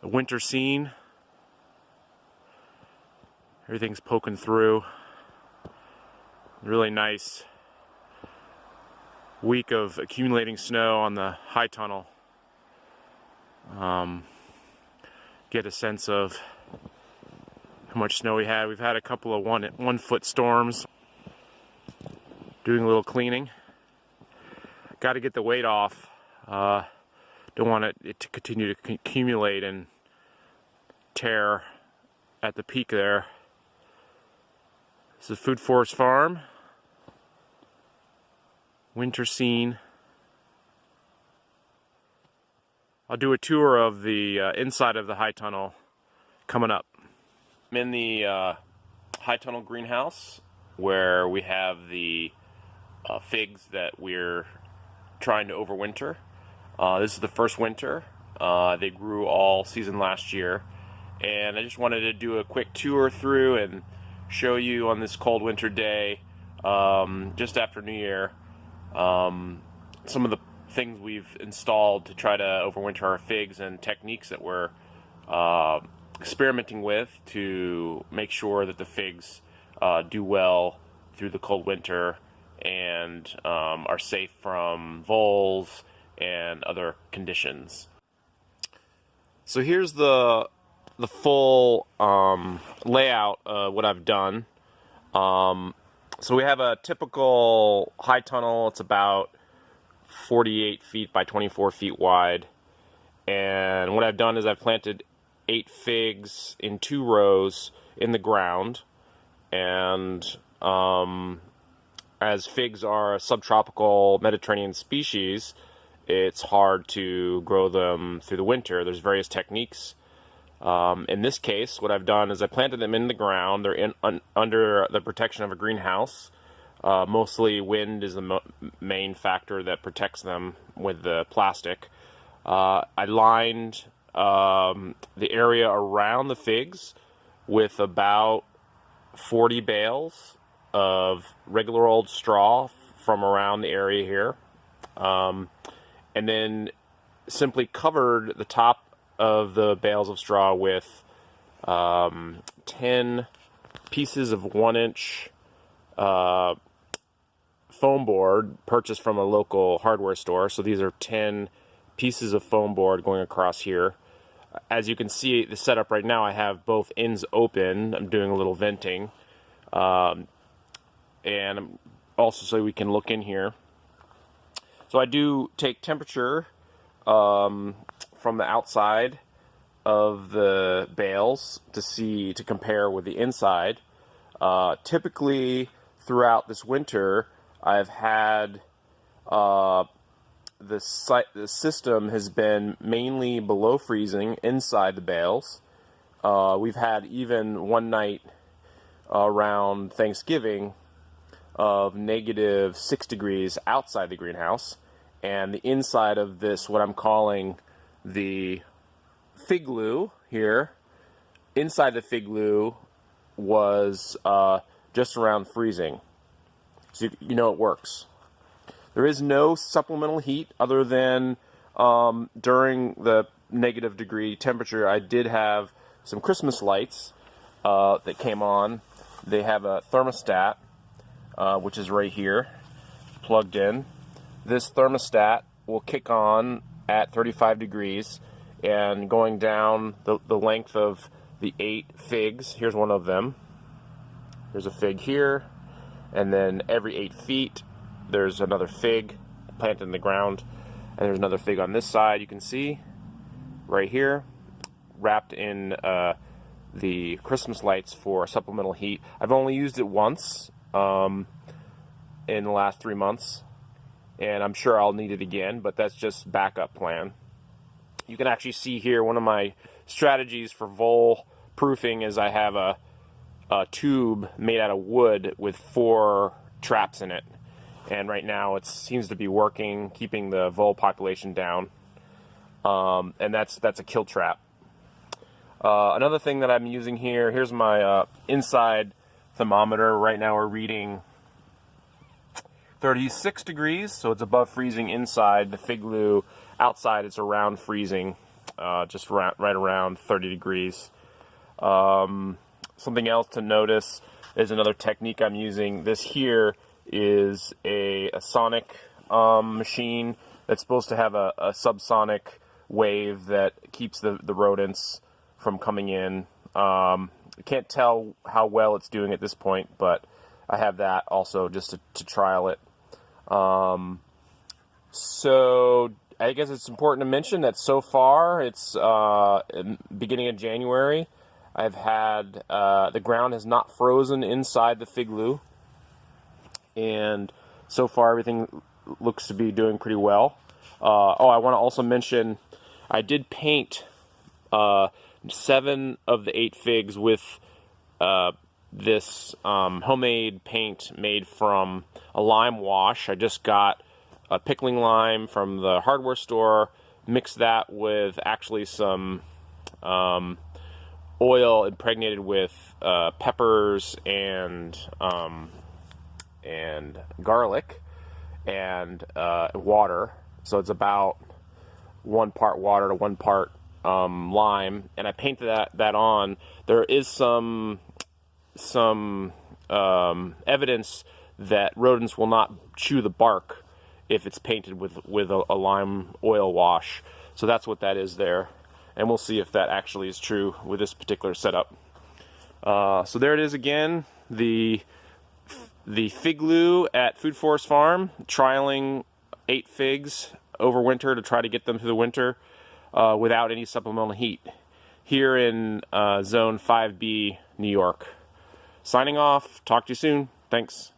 a winter scene. Everything's poking through. Really nice week of accumulating snow on the high tunnel. Get a sense of how much snow we had. We've had a couple of one foot storms. Doing a little cleaning. Got to get the weight off. Don't want it to continue to accumulate and tear at the peak there. This is Food Forest Farm. Winter scene. I'll do a tour of the inside of the high tunnel coming up. I'm in the high tunnel greenhouse where we have the figs that we're trying to overwinter. This is the first winter. They grew all season last year, and I just wanted to do a quick tour through and show you on this cold winter day, just after New Year, some of the things we've installed to try to overwinter our figs and techniques that we're experimenting with to make sure that the figs do well through the cold winter and are safe from voles and other conditions. So here's the full layout of what I've done. So we have a typical high tunnel. It's about 48 feet by 24 feet wide. And what I've done is I've planted 8 figs in 2 rows in the ground. And as figs are a subtropical Mediterranean species, it's hard to grow them through the winter. There's various techniques. In this case, what I've done is I planted them in the ground. They're under the protection of a greenhouse. Mostly wind is the main factor that protects them with the plastic. I lined the area around the figs with about 40 bales of regular old straw from around the area here. And then simply covered the top of the bales of straw with 10 pieces of 1-inch foam board purchased from a local hardware store. So these are 10 pieces of foam board going across here. As you can see, the setup right now, I have both ends open. I'm doing a little venting. And also so we can look in here. So I do take temperature from the outside of the bales to compare with the inside. Typically throughout this winter, I've had the system has been mainly below freezing inside the bales. We've had even one night around Thanksgiving of -6 degrees outside the greenhouse, and the inside of this, what I'm calling the Figloo here, inside the Figloo was just around freezing. So you know it works. There is no supplemental heat other than during the -degree temperature. I did have some Christmas lights that came on. They have a thermostat, which is right here, plugged in. This thermostat will kick on at 35 degrees, and going down the length of the 8 figs, here's one of them. There's a fig here, and then every 8 feet there's another fig planted in the ground, and there's another fig on this side. You can see right here, wrapped in the Christmas lights for supplemental heat. I've only used it once in the last 3 months, and I'm sure I'll need it again, but that's just backup plan. You can actually see here one of my strategies for vole proofing is I have a tube made out of wood with 4 traps in it, and right now it seems to be working, keeping the vole population down, and that's a kill trap. Another thing that I'm using here's my inside thermometer. Right now we're reading 36 degrees, so it's above freezing inside. The Figloo outside, it's around freezing. just right around 30 degrees. Something else to notice is another technique I'm using. This here is a sonic machine that's supposed to have a subsonic wave that keeps the rodents from coming in. I can't tell how well it's doing at this point, but I have that also just to trial it. So I guess it's important to mention that so far, it's beginning of January, I've had, the ground has not frozen inside the Figloo, and so far everything looks to be doing pretty well. I want to also mention, I did paint 7 of the 8 figs with this homemade paint made from a lime wash. I just got a pickling lime from the hardware store, mixed that with actually some oil impregnated with peppers and garlic and water. So it's about 1 part water to 1 part lime, and I painted that on. There is some evidence that rodents will not chew the bark if it's painted with a lime oil wash. So that's what that is there, and we'll see if that actually is true with this particular setup. So there it is again, the Figloo at Food Forest Farm, trialing 8 figs over winter to try to get them through the winter without any supplemental heat here in Zone 5B, New York. Signing off. Talk to you soon. Thanks.